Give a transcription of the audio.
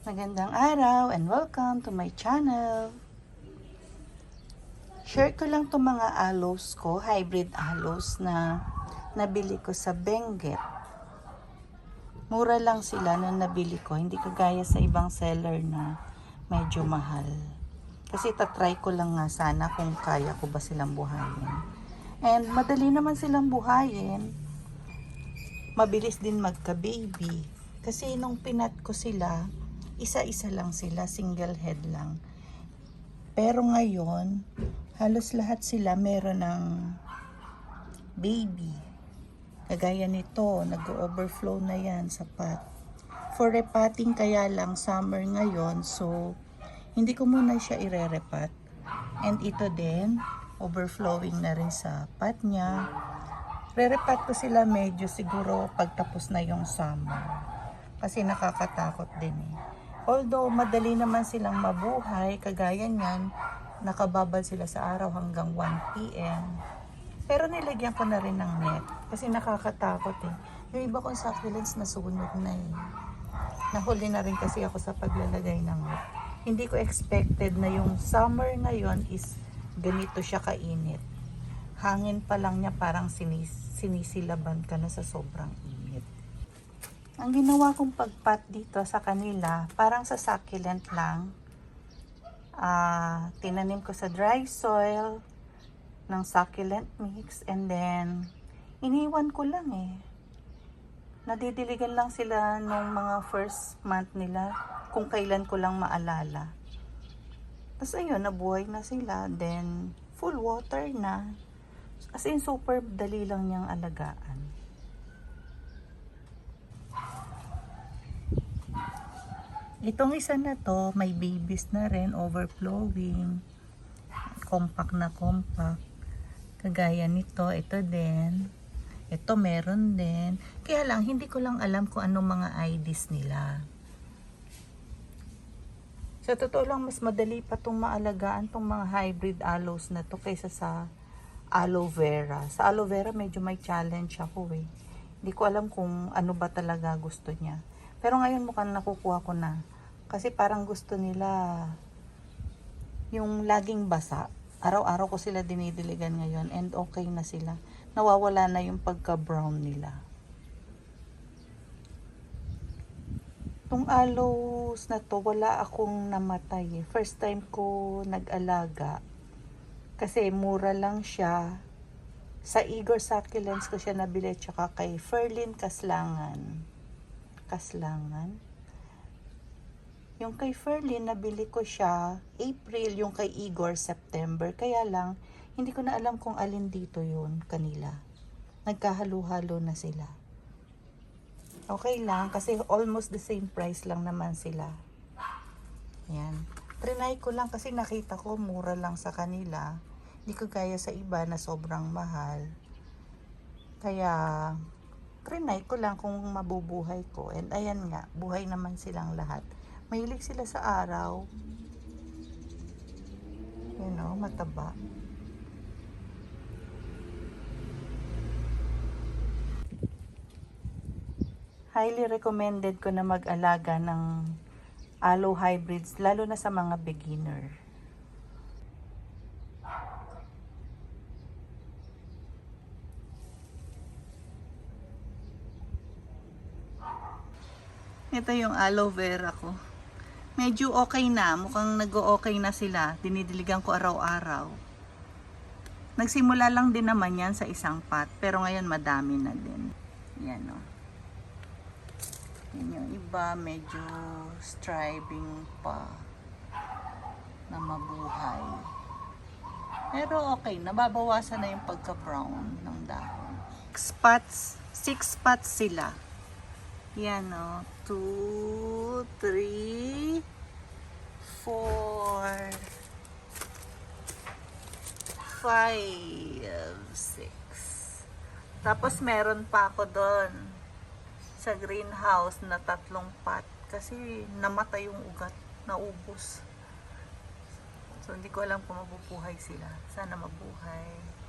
Magandang araw and welcome to my channel. Share ko lang itong mga aloes ko, hybrid aloes na nabili ko sa Benguet. Mura lang sila nung nabili ko, hindi kagaya sa ibang seller na medyo mahal. Kasi tatry ko lang nga sana kung kaya ko ba silang buhayin. And madali naman silang buhayin. Mabilis din magka-baby. Kasi nung pinat ko sila, isa-isa lang sila, single head lang. Pero ngayon, halos lahat sila meron ng baby. Kagaya nito, nag-overflow na yan sa pot. For repotting kaya lang summer ngayon, so hindi ko muna siya ire-repot. And ito din, overflowing na rin sa pot niya. Re-repot ko sila medyo siguro pagtapos na yung summer. Kasi nakakatakot din eh. Although madali naman silang mabuhay, kagaya niyan, nakababad sila sa araw hanggang 1 PM. Pero nilagyan ko na rin ng net kasi nakakatakot eh. Yung iba kong succulents nasunog na eh. Nahuli na rin kasi ako sa paglalagay ng net. Hindi ko expected na yung summer ngayon is ganito siya kainit. Hangin pa lang niya parang sinisilaban ka na sa sobrang init. Ang ginawa kong pagpat dito sa kanila, parang sa succulent lang. Tinanim ko sa dry soil ng succulent mix and then iniwan ko lang eh. Nadidiligan lang sila nung mga first month nila kung kailan ko lang maalala. Tapos ayun, nabuhay na sila. Then full water na. As in super dali lang niyang alagaan. Itong isa na to, may babies na rin, overflowing. Compact na compact. Kagaya nito, ito din. Ito meron din. Kaya lang, hindi ko lang alam kung anong mga IDs nila. Sa totoo lang, mas madali pa itong maalagaan itong mga hybrid aloes na to kaysa sa aloe vera. Sa aloe vera, medyo may challenge ako eh. Hindi ko alam kung ano ba talaga gusto niya. Pero ngayon mukhang nakukuha ko na. Kasi parang gusto nila yung laging basa. Araw-araw ko sila dinidiligan ngayon and okay na sila. Nawawala na yung pagka-brown nila. Itong aloes na to, wala akong namatay. First time ko nag-alaga. Kasi mura lang siya. Sa Igor Succulents ko siya nabili. Tsaka kay Ferlin Kaslangan. Yung kay Ferlin, nabili ko siya April, yung kay Igor September. Kaya lang, hindi ko na alam kung alin dito yun kanila. Nagkahalo-halo na sila. Okay lang, kasi almost the same price lang naman sila. Yan. Trinay ko lang kasi nakita ko mura lang sa kanila. Hindi ko kaya sa iba na sobrang mahal. Kaya trinay ko lang kung mabubuhay ko. And ayan nga, buhay naman silang lahat. Mahilig sila sa araw. You know, mataba. Highly recommended ko na mag-alaga ng aloe hybrids, lalo na sa mga beginner. Ito yung aloe vera ko. Medyo okay na. Mukhang nag-o-okay na sila. Dinidiligan ko araw-araw. Nagsimula lang din naman yan sa isang pot. Pero ngayon madami na din. Yan o. Yan yung iba. Medyo striving pa na mabuhay. Pero okay. Nababawasan na yung pagka-brown ng dahon. 6 spots sila. Yan o. 2, 3, 4, 5, 6. Tapos meron pa ako doon sa greenhouse na 3 pot. Kasi namatay yung ugat. Naubos. So hindi ko alam kung mabubuhay sila. Sana mabuhay.